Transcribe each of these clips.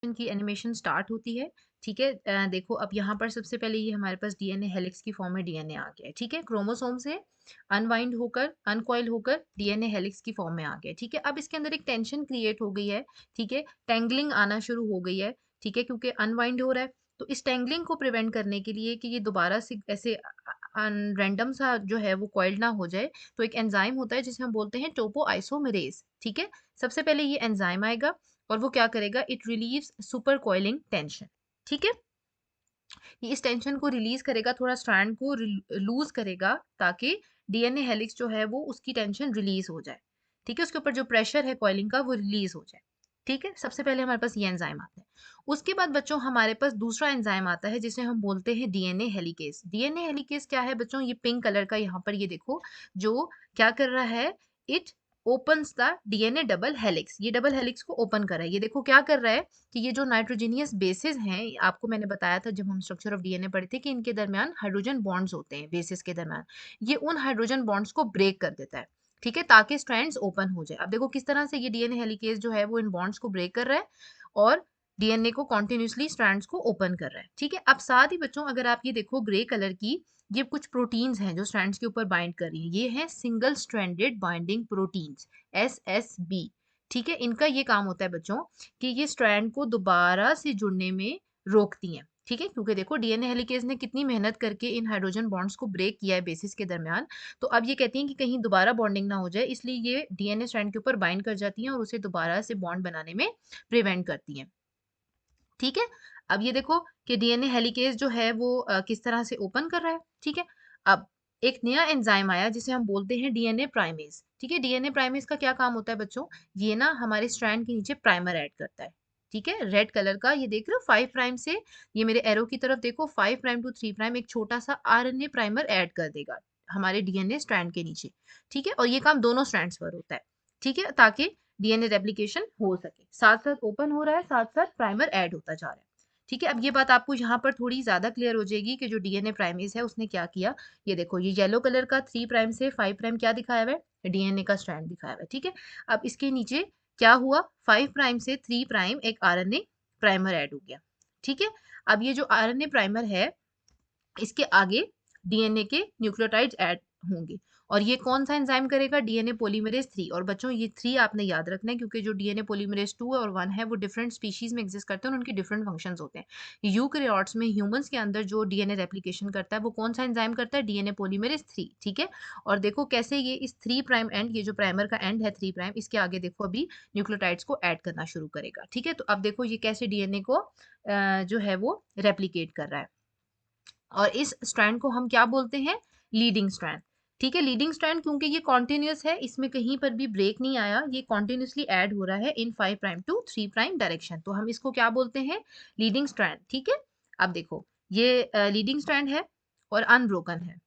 की animation start होती है। ठीक है, देखो अब यहाँ पर सबसे पहले ये हमारे पास डीएनए हेलिक्स की फॉर्म में डीएनए आ गया है। ठीक है, क्रोमोसोम से अनवाइंड होकर अनकॉइल होकर डीएनए हेलिक्स की फॉर्म में आ गया है। ठीक है, अब इसके अंदर एक टेंशन क्रिएट हो गई है। ठीक है, टेंगलिंग आना शुरू हो गई है। ठीक है, क्योंकि अनवाइंड हो रहा है, तो इस टेंगलिंग को प्रिवेंट करने के लिए कि ये दोबारा से ऐसे रैंडम सा जो है वो कॉइल्ड ना हो जाए, तो एक एंजाइम होता है जिसे हम बोलते हैं टोपो आइसोमेरेज। ठीक है, सबसे पहले ये एंजाइम आएगा और वो क्या करेगा, it relieves super coiling tension. ठीक है, ये इस टेंशन को रिलीज करेगा, थोड़ा स्ट्रैंड को लूज करेगा, ताकि डीएनए हेलिक्स जो है वो उसकी टेंशन रिलीज हो जाए। ठीक है, उसके ऊपर जो प्रेशर है कॉइलिंग का वो रिलीज हो जाए। ठीक है, सबसे पहले हमारे पास ये एंजाइम आता है। उसके बाद बच्चों हमारे पास दूसरा एंजाइम आता है जिसे हम बोलते हैं डीएनए हेलिकेज। डीएनए हेलिकेज क्या है बच्चों, ये पिंक कलर का यहाँ पर ये देखो, जो क्या कर रहा है, it opens the DNA double helix. ये डबल हेलिक्स को ओपन कर रहा है। ये देखो क्या कर रहा है कि ये जो नाइट्रोजेनियस बेसिस हैं, आपको मैंने बताया था जब हम स्ट्रक्चर ऑफ डीएनए पढ़े थे कि इनके दरमियान हाइड्रोजन बॉन्ड्स होते हैं बेसिस के दरमियान। ये उन हाइड्रोजन बॉन्ड्स को ब्रेक कर देता है। ठीक है, ताकि स्ट्रैंड्स ओपन हो जाए। अब देखो किस तरह से ये डीएनए हेलिकेज जो है वो इन बॉन्ड्स को ब्रेक कर रहा है और डीएनए को कॉन्टिन्यूसली स्ट्रैंड्स को ओपन कर रहा है। ठीक है, अब साथ ही बच्चों अगर आप ये देखो ग्रे कलर की, ये कुछ प्रोटीन्स हैं जो स्ट्रैंड्स के ऊपर बाइंड कर रही हैं। ये हैं single stranded binding proteins, SSB. ठीक है, इनका ये काम होता है बच्चों कि ये स्ट्रैंड को दोबारा से जुड़ने में रोकती हैं। ठीक है, क्योंकि देखो डीएनए हेलिकेज ने कितनी मेहनत करके इन हाइड्रोजन बॉन्ड्स को ब्रेक किया है बेसिस के दरमियान। तो अब ये कहती हैं कि कहीं दोबारा बॉन्डिंग ना हो जाए, इसलिए ये डीएनए स्ट्रैंड के ऊपर बाइंड कर जाती हैं और उसे दोबारा से बॉन्ड बनाने में प्रिवेंट करती हैं। ठीक है, अब ये देखो कि डीएनए हेलिकेज जो है वो किस तरह से ओपन कर रहा है। ठीक है, अब एक नया एंजाइम आया जिसे हम बोलते हैं डीएनए प्राइमेज। ठीक है, डीएनए प्राइमेज का क्या काम होता है बच्चों, ये ना हमारे स्ट्रैंड के नीचे प्राइमर ऐड करता है। ठीक है, रेड कलर का ये देख रहे हो 5 प्राइम से, ये मेरे एरो की तरफ देखो, 5 प्राइम टू 3 प्राइम एक छोटा सा आरएनए प्राइमर ऐड कर देगा हमारे डीएनए स्ट्रैंड के नीचे। ठीक है, और ये काम दोनों स्ट्रैंड्स पर होता है। ठीक है, ताकि डीएनए रेप्लिकेशन हो सके, साथ साथ ओपन हो रहा है, साथ साथ प्राइमर ऐड होता जा रहा है। ठीक है, अब ये बात आपको यहाँ पर थोड़ी ज्यादा क्लियर हो जाएगी कि जो डीएनए प्राइमेज है उसने क्या किया। ये देखो ये येलो कलर का 3 प्राइम से 5 प्राइम क्या दिखाया हुआ है, डीएनए का स्ट्रैंड दिखाया हुआ है। ठीक है, अब इसके नीचे क्या हुआ, 5 प्राइम से 3 प्राइम एक आरएनए प्राइमर ऐड हो गया। ठीक है, अब ये जो आरएनए प्राइमर है इसके आगे डीएनए के न्यूक्लियोटाइड्स ऐड होंगे, और ये कौन सा एंजाइम करेगा, डीएनए पॉलीमरेज 3। और बच्चों ये 3 आपने याद रखना है, क्योंकि जो डीएनए पॉलीमरेज 2 और 1 है वो डिफरेंट स्पीशीज में एग्जिस्ट करते हैं और उनके डिफरेंट फंक्शंस होते हैं। यूकैरियोट्स में, ह्यूमंस के अंदर जो डीएनए रेप्लिकेशन करता है वो कौन सा एंजाइम करता है, डीएनए पॉलीमरेज 3। ठीक है, और देखो कैसे ये इस 3 प्राइम एंड, ये जो प्राइमर का एंड है 3 प्राइम, इसके आगे देखो अभी न्यूक्लियोटाइड्स को ऐड करना शुरू करेगा। ठीक है, तो अब देखो ये कैसे डीएनए को जो है वो रेप्लिकेट कर रहा है, और इस स्ट्रैंड को हम क्या बोलते हैं, लीडिंग स्ट्रैंड। ठीक है, लीडिंग स्ट्रैंड क्योंकि ये कॉन्टिन्यूस है, इसमें कहीं पर भी ब्रेक नहीं आया, ये कॉन्टिन्यूसली ऐड हो रहा है इन 5 प्राइम टू 3 प्राइम डायरेक्शन, तो हम इसको क्या बोलते हैं, लीडिंग स्ट्रैंड। ठीक है, अब देखो ये लीडिंग स्ट्रैंड है और अनब्रोकन है।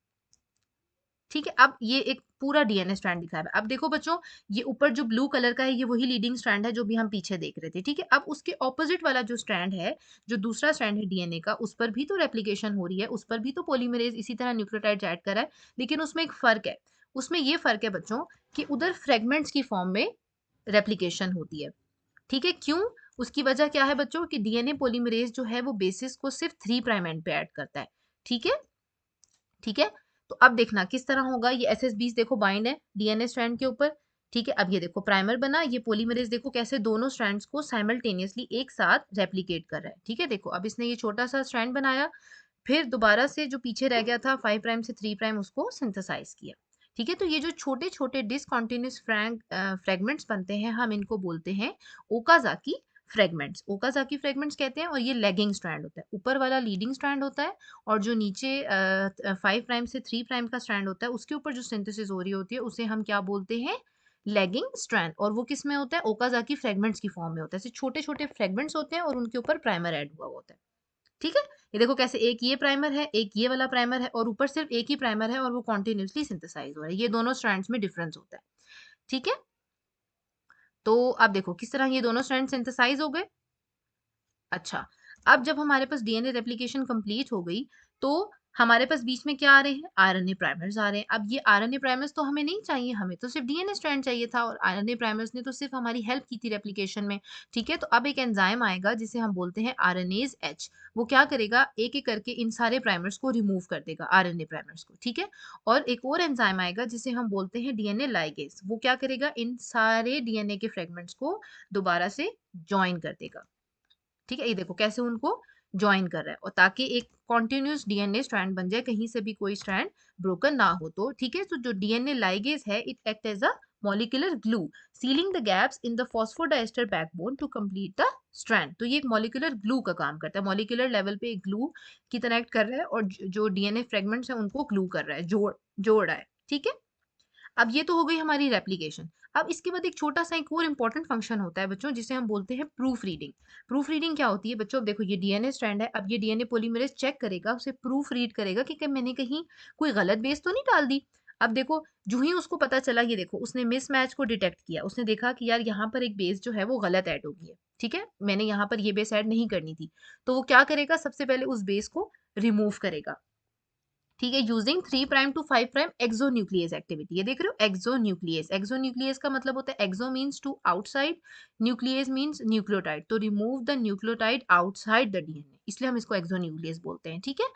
ठीक है, अब ये एक पूरा डीएनए स्ट्रैंड दिखाया है। अब देखो बच्चों, ये ऊपर जो ब्लू कलर का है ये वही लीडिंग स्ट्रैंड है जो भी हम पीछे देख रहे थे। ठीक है, अब उसके ऑपोजिट वाला जो स्ट्रैंड है, जो दूसरा स्ट्रैंड है डीएनए का, उस पर भी तो रेप्लिकेशन हो रही है, उस पर भी तो पॉलीमरेज इसी तरह न्यूक्लियोटाइड ऐड कर रहा है, लेकिन उसमें एक फर्क है। उसमें ये फर्क है बच्चों कि उधर फ्रेगमेंट्स की फॉर्म में रेप्लिकेशन होती है। ठीक है, क्यों, उसकी वजह क्या है बच्चों कि डीएनए पॉलीमरेज जो है वो बेसिस को सिर्फ 3 प्राइम एंड पे ऐड करता है। ठीक है, ठीक है, तो अब देखना किस तरह होगा, ये एसएसबीस देखो बाइंड है डीएनए स्ट्रैंड के ऊपर। ठीक है, अब ये देखो प्राइमर बना, ये पॉलीमरेज देखो कैसे दोनों स्ट्रैंड्स को साइमल्टेनियसली एक साथ रेप्लिकेट कर रहा है। ठीक है, देखो अब इसने ये छोटा सा स्ट्रैंड बनाया, फिर दोबारा से जो पीछे रह गया था 5 प्राइम से 3 प्राइम उसको सिंथेसाइज किया। ठीक है, तो ये जो छोटे छोटे डिसकंटिन्यूअस फ्रेगमेंट्स बनते हैं हम इनको बोलते हैं ओकाजाकी फ्रेगमेंट्स। ओकाजाकी फ्रेगमेंट्स कहते हैं, और ये लेगिंग स्ट्रैंड होता है, ऊपर वाला लीडिंग स्ट्रैंड होता है, और जो नीचे 5 प्राइम से 3 प्राइम का स्ट्रैंड होता है उसके ऊपर जो सिंथेसिस हो रही होती है उसे हम क्या बोलते हैं, लेगिंग स्ट्रैंड। और वो किस में होता है, ओकाजाकी फ्रेगमेंट्स की फॉर्म में होता है, ऐसे छोटे छोटे फ्रेगमेंट्स होते हैं और उनके ऊपर प्राइमर ऐड हुआ होता है। ठीक है, ये देखो कैसे एक ये प्राइमर है, एक ये वाला प्राइमर है, और ऊपर सिर्फ एक ही प्राइमर है और वो कॉन्टिन्यूसली सिंथेसाइज हो रहा है, ये दोनों स्ट्रैंड्स में डिफरेंस होता है। ठीक है, तो अब देखो किस तरह ये दोनों स्ट्रैंड सिंथेसाइज हो गए। अच्छा, अब जब हमारे पास डीएनए रेप्लिकेशन कंप्लीट हो गई, तो हमारे पास बीच में क्या आ रहे हैं? आरएनए प्राइमर्स आ रहे हैं। अब ये आरएनए प्राइमर्स तो हमें नहीं चाहिए, हमें तो सिर्फ़ डीएनए स्ट्रैंड चाहिए था और आरएनए प्राइमर्स ने तो सिर्फ़ हमारी हेल्प की थी रेप्लिकेशन में, ठीक है? तो अब एक एंजाइम आएगा जिसे हम बोलते हैं आरएनएज़ एच। वो क्या करेगा? एक-एक करके इन सारे प्राइमर्स को रिमूव कर देगा, आरएनए प्राइमर्स को, ठीक है? और एक और एंजाइम आएगा जिसे हम बोलते हैं डीएनए लाइगेज़। वो क्या करेगा? इन सारे डीएनए के फ्रेगमेंट्स को दोबारा से जॉइन कर देगा। ठीक है? ये देखो कैसे उनको जॉइन कर रहा है और ताकि एक कंटीन्यूअस डीएनए स्ट्रैंड बन जाए, कहीं से भी कोई स्ट्रैंड ब्रोकन ना हो तो, ठीक है? तो जो डीएनए लाइगेज है, it act as a molecular glue, sealing the gaps in the phosphodiester backbone to complete the strand. तो ये एक मॉलिक्यूलर ग्लू का काम करता है, मॉलिक्यूलर लेवल पे एक ग्लू की तरह एक्ट कर रहा है और जो डीएनए फ्रेगमेंट्स हैं उनको ग्लू कर रहा है, जोड़ रहा है, ठीक है? अब ये तो हो गई हमारी रेप्लिकेशन। अब इसके बाद एक छोटा-सा एक और इम्पोर्टेंट फंक्शन होता है बच्चों जिसे हम बोलते हैं प्रूफ रीडिंग। प्रूफ रीडिंग क्या होती है बच्चों? अब देखो ये डीएनए स्ट्रैंड है, अब ये डीएनए पॉलीमरेज़ चेक करेगा, उसे प्रूफ रीड करेगा कि मैंने कहीं कोई गलत बेस तो नहीं डाल दी। अब देखो जो ही उसको पता चला, ये देखो उसने मिसमैच को डिटेक्ट किया। उसने देखा कि यार यहाँ पर एक बेस जो है वो गलत ऐड हो गई है, ठीक है? मैंने यहाँ पर ये बेस ऐड नहीं करनी थी। तो वो क्या करेगा? सबसे पहले उस बेस को रिमूव करेगा। ठीक है, using 3 prime to 5 prime exonuclease activity. ये देख रहे हो, एक्सोन्यूक्लियस। एक्सोन्यूक्लियस का मतलब होता है exo means to outside, nucleus means nucleotide. तो remove the nucleotide outside the DNA, इसलिए हम इसको एक्सोन्यूक्लियस बोलते हैं, ठीक है?